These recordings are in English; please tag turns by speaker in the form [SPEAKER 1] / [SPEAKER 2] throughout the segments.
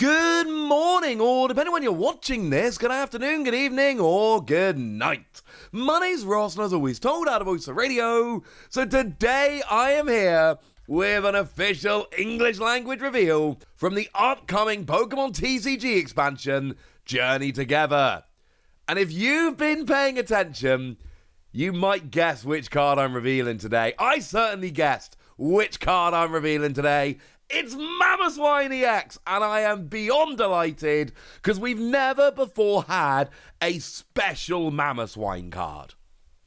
[SPEAKER 1] Good morning, or depending on when you're watching this, good afternoon, good evening, or good night. My name's Ross, and as always, told out of Voice of Radio. So today I am here with an official English language reveal from the upcoming Pokémon TCG expansion, Journey Together. And if you've been paying attention, you might guess which card I'm revealing today. I certainly guessed which card I'm revealing today. It's Mamoswine EX, and I am beyond delighted because we've never before had a special Mamoswine card.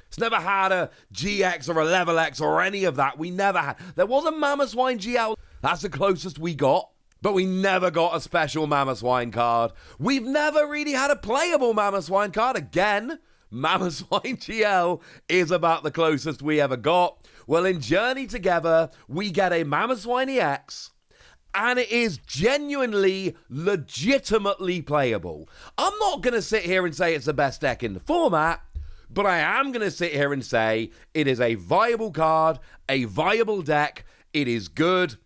[SPEAKER 1] It's never had a GX or a Level X or any of that. We never had. There was a Mamoswine GL. That's the closest we got. But we never got a special Mamoswine card. We've never really had a playable Mamoswine card. Again, Mamoswine GL is about the closest we ever got. Well, in Journey Together, we get a Mamoswine EX, and it is genuinely, legitimately playable. I'm not going to sit here and say it's the best deck in the format, but I am going to sit here and say it is a viable card, a viable deck, it is good,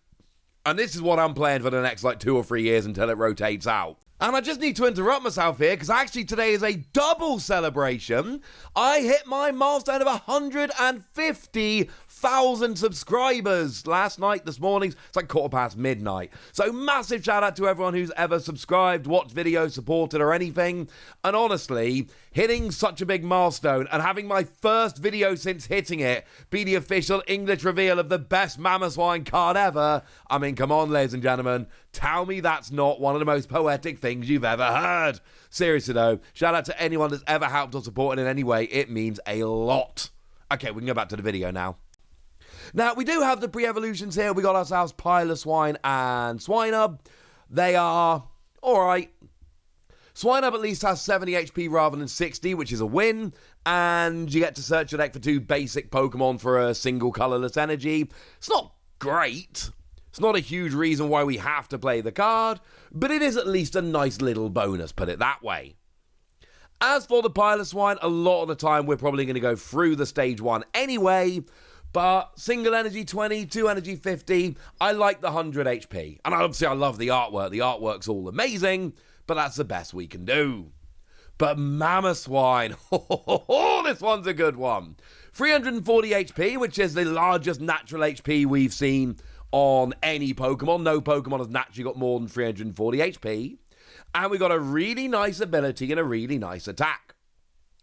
[SPEAKER 1] and this is what I'm playing for the next 2 or 3 years until it rotates out. And I just need to interrupt myself here because actually today is a double celebration. I hit my milestone of 150,000 subscribers last night, this morning. It's like midnight. So massive shout out to everyone who's ever subscribed, watched videos, supported or anything. And honestly, hitting such a big milestone and having my first video since hitting it be the official English reveal of the best Mamoswine card ever. I mean, come on, ladies and gentlemen. Tell me that's not one of the most poetic things you've ever heard. Seriously though, shout out to anyone that's ever helped or supported in any way. It means a lot. Okay, we can go back to the video now. Now, we do have the pre-evolutions here. We got ourselves Piloswine and Swinub. They are alright. Swinub at least has 70 HP rather than 60, which is a win. And you get to search your deck for 2 basic Pokemon for a single colorless energy. It's not great. It's not a huge reason why we have to play the card, but it is at least a nice little bonus, put it that way. As for the Piloswine, a lot of the time we're probably going to go through the stage 1 anyway, but single energy 20, 2 energy 50, I like the 100 HP. And obviously I love the artwork. The artwork's all amazing, but that's the best we can do. But Mamoswine, this one's a good one. 340 HP, which is the largest natural HP we've seen on any Pokemon. No Pokemon has naturally got more than 340 HP. And we got a really nice ability and a really nice attack.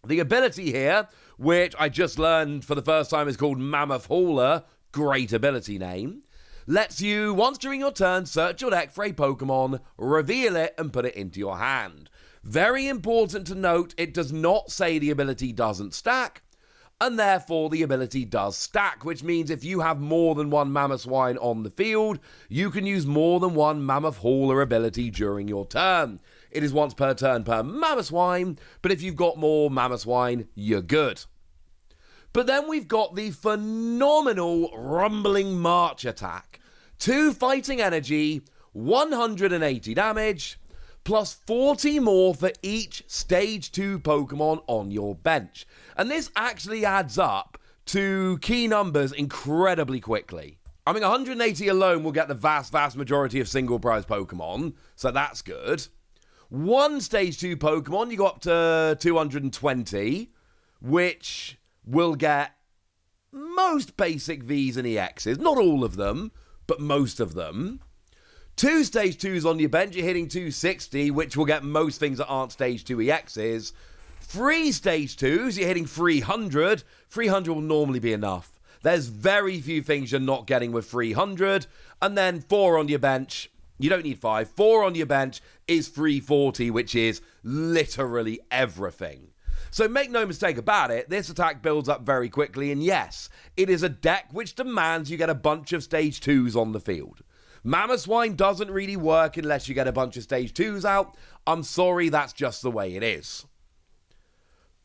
[SPEAKER 1] The ability here, which I just learned for the first time, is called Mammoth Hauler. Great ability name. Lets you, once during your turn, search your deck for a Pokemon, reveal it, and put it into your hand. Very important to note, it does not say the ability doesn't stack, and therefore the ability does stack, which means if you have more than one Mamoswine on the field, you can use more than one Mammoth Hauler ability during your turn. It is once per turn per Mamoswine, but if you've got more Mamoswine, you're good. But then we've got the phenomenal Rumbling March attack. 2 fighting energy, 180 damage, plus 40 more for each Stage 2 Pokemon on your bench. And this actually adds up to key numbers incredibly quickly. I mean, 180 alone will get the vast majority of single prize Pokemon, so that's good. 1 Stage 2 Pokemon, you go up to 220, which will get most basic Vs and EXs. Not all of them, but most of them. 2 Stage 2s on your bench, you're hitting 260, which will get most things that aren't Stage 2 EXs. 3 Stage 2s, you're hitting 300. 300 will normally be enough. There's very few things you're not getting with 300. And then 4 on your bench, you don't need 5. 4 on your bench is 340, which is literally everything. So make no mistake about it, this attack builds up very quickly, and yes, it is a deck which demands you get a bunch of Stage 2s on the field. Mamoswine doesn't really work unless you get a bunch of Stage 2s out. I'm sorry, that's just the way it is.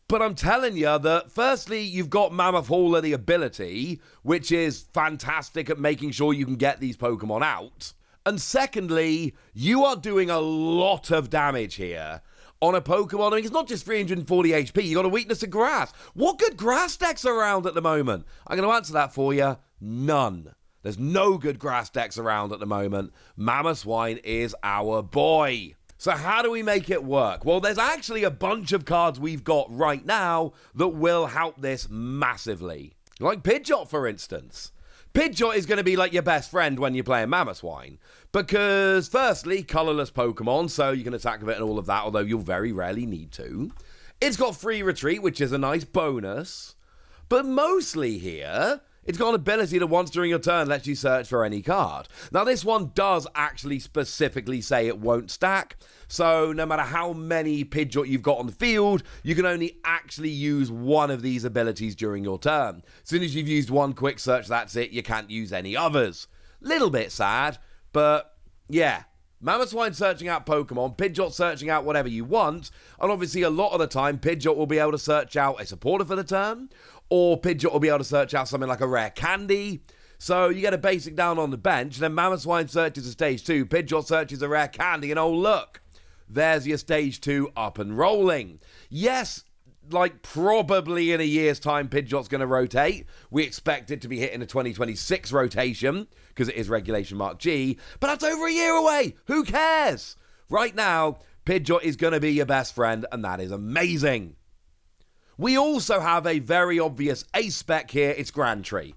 [SPEAKER 1] But I'm telling you that, firstly, you've got Mammoth Hauler, the ability, which is fantastic at making sure you can get these Pokemon out. And secondly, you are doing a lot of damage here on a Pokemon. I mean, it's not just 340 HP, you got a weakness to grass. What good grass decks are around at the moment? I'm going to answer that for you. None. There's no good grass decks around at the moment. Mamoswine is our boy. So how do we make it work? Well, there's actually a bunch of cards we've got right now that will help this massively. Like Pidgeot, for instance. Pidgeot is going to be like your best friend when you're playing Mamoswine. Because, firstly, colourless Pokemon, so you can attack with it and all of that, although you'll very rarely need to. It's got free retreat, which is a nice bonus. But mostly here, it's got an ability that once during your turn lets you search for any card. Now, this one does actually specifically say it won't stack. So no matter how many Pidgeot you've got on the field, you can only actually use one of these abilities during your turn. As soon as you've used one quick search, that's it. You can't use any others. Little bit sad, but yeah. Mamoswine searching out Pokemon, Pidgeot searching out whatever you want, and obviously a lot of the time Pidgeot will be able to search out a supporter for the turn, or Pidgeot will be able to search out something like a rare candy. So you get a basic down on the bench, then Mamoswine searches a stage 2, Pidgeot searches a rare candy, and oh look, there's your stage 2 up and rolling. Yes, like probably in a year's time Pidgeot's going to rotate. We expect it to be hitting a 2026 rotation because it is Regulation Mark G, but that's over a year away. Who cares? Right now, Pidgeot is going to be your best friend, and that is amazing. We also have a very obvious ace spec here. It's Grand Tree.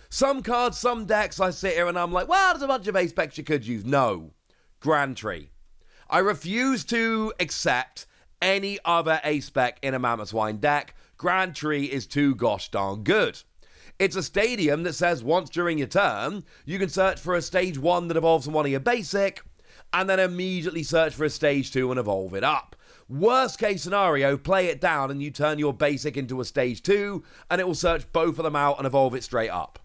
[SPEAKER 1] Some cards, some decks, I sit here and I'm like, well, there's a bunch of ace specs you could use. No. Grand Tree. I refuse to accept any other ace spec in a Mamoswine deck. Grand Tree is too gosh darn good. It's a stadium that says once during your turn, you can search for a stage 1 that evolves from one of your basic, and then immediately search for a stage 2 and evolve it up. Worst case scenario, play it down and you turn your basic into a stage 2, and it will search both of them out and evolve it straight up.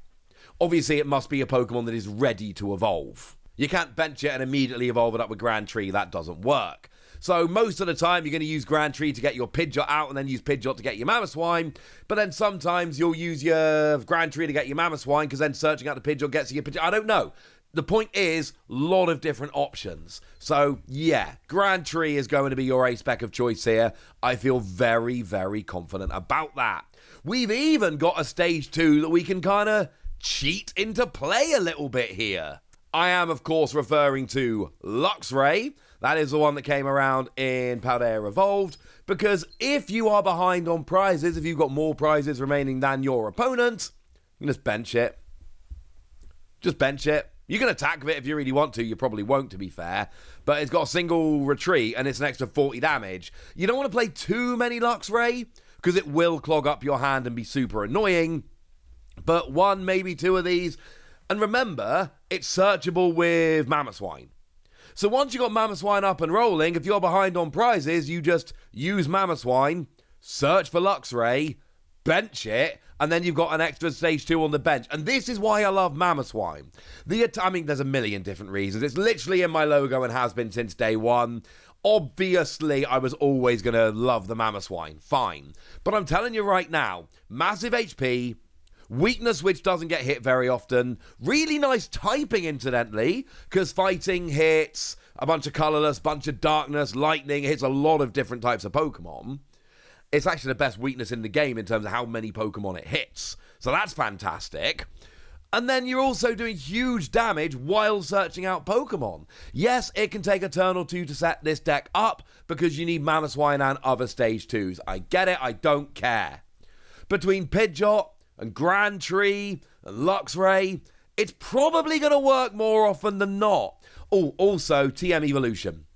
[SPEAKER 1] Obviously, it must be a Pokemon that is ready to evolve. You can't bench it and immediately evolve it up with Grand Tree. That doesn't work. So most of the time, you're going to use Grand Tree to get your Pidgeot out and then use Pidgeot to get your Mamoswine. But then sometimes you'll use your Grand Tree to get your Mamoswine because then searching out the Pidgeot gets you your Pidgeot. I don't know. The point is, a lot of different options. So, yeah, Grand Tree is going to be your ace spec of choice here. I feel very, very confident about that. We've even got a stage 2 that we can kind of cheat into play a little bit here. I am, of course, referring to Luxray. That is the one that came around in Paldea Evolved, because if you are behind on prizes, if you've got more prizes remaining than your opponent, you can just bench it. Just bench it. You can attack with it if you really want to. You probably won't, to be fair. But it's got a single retreat, and it's an extra 40 damage. You don't want to play too many Luxray, because it will clog up your hand and be super annoying. But one, maybe two of these. And remember, it's searchable with Mamoswine. So once you got Mamoswine up and rolling, if you're behind on prizes, you just use Mamoswine, search for Luxray, bench it, and then you've got an extra stage 2 on the bench. And this is why I love Mamoswine. I mean, there's a million different reasons. It's literally in my logo and has been since day one. Obviously, I was always going to love the Mamoswine. Fine. But I'm telling you right now, massive HP, weakness which doesn't get hit very often, really nice typing incidentally, because fighting hits a bunch of colorless, bunch of darkness, lightning, hits a lot of different types of Pokemon. It's actually the best weakness in the game in terms of how many Pokemon it hits. So that's fantastic. And then you're also doing huge damage while searching out Pokemon. Yes, it can take a turn or two to set this deck up because you need Mamoswine and other stage 2s. I get it, I don't care. Between Pidgeot and Grand Tree and Luxray, it's probably going to work more often than not. Oh, also TM Evolution.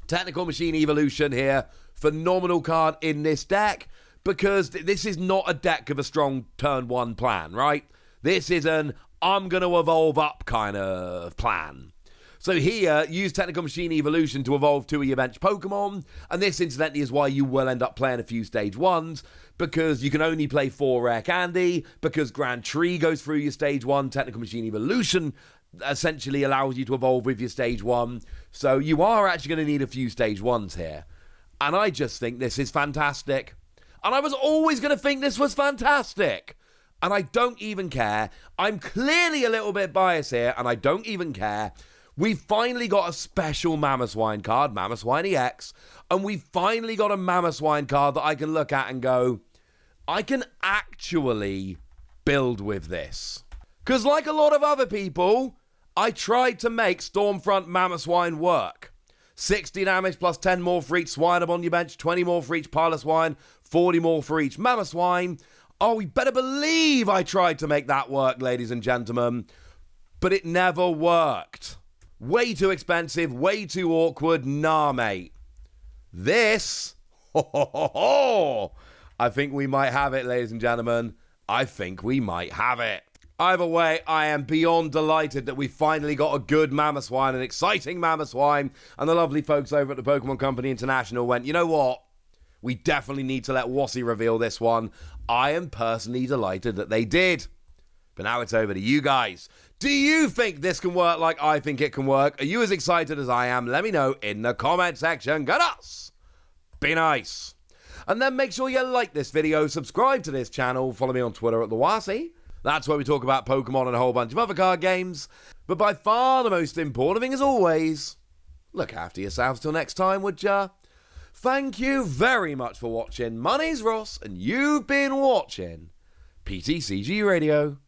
[SPEAKER 1] Technical Machine Evolution here. Phenomenal card in this deck because this is not a deck of a strong turn 1 plan, right? This is an I'm going to evolve up kind of plan. So here, use Technical Machine Evolution to evolve 2 of your bench Pokemon, and this incidentally is why you will end up playing a few stage 1s, because you can only play 4 Rare Candy, because Grand Tree goes through your stage 1, Technical Machine Evolution essentially allows you to evolve with your stage 1, so you are actually going to need a few stage 1s here. And I just think this is fantastic. And I was always going to think this was fantastic. And I don't even care. I'm clearly a little bit biased here, and I don't even care. We've finally got a special Mamoswine card, Mamoswine EX, and we've finally got a Mamoswine card that I can look at and go, I can actually build with this. Because like a lot of other people, I tried to make Stormfront Mamoswine work. 60 damage plus 10 more for each swine up on your bench, 20 more for each pile of swine, 40 more for each Mamoswine. Oh, you better believe I tried to make that work, ladies and gentlemen. But it never worked. Way too expensive, way too awkward, nah, mate. This, I think we might have it, ladies and gentlemen. I think we might have it. Either way, I am beyond delighted that we finally got a good Mamoswine, an exciting Mamoswine, and the lovely folks over at the Pokemon Company International went, you know what? We definitely need to let Wassy reveal this one. I am personally delighted that they did. But now it's over to you guys. Do you think this can work like I think it can work? Are you as excited as I am? Let me know in the comment section. Get us! Be nice. And then make sure you like this video, subscribe to this channel, follow me on Twitter at the Wassy. That's where we talk about Pokemon and a whole bunch of other card games. But by far the most important thing, as always, look after yourselves till next time, would ya? Thank you very much for watching. My name's Ross, and you've been watching PTCG Radio.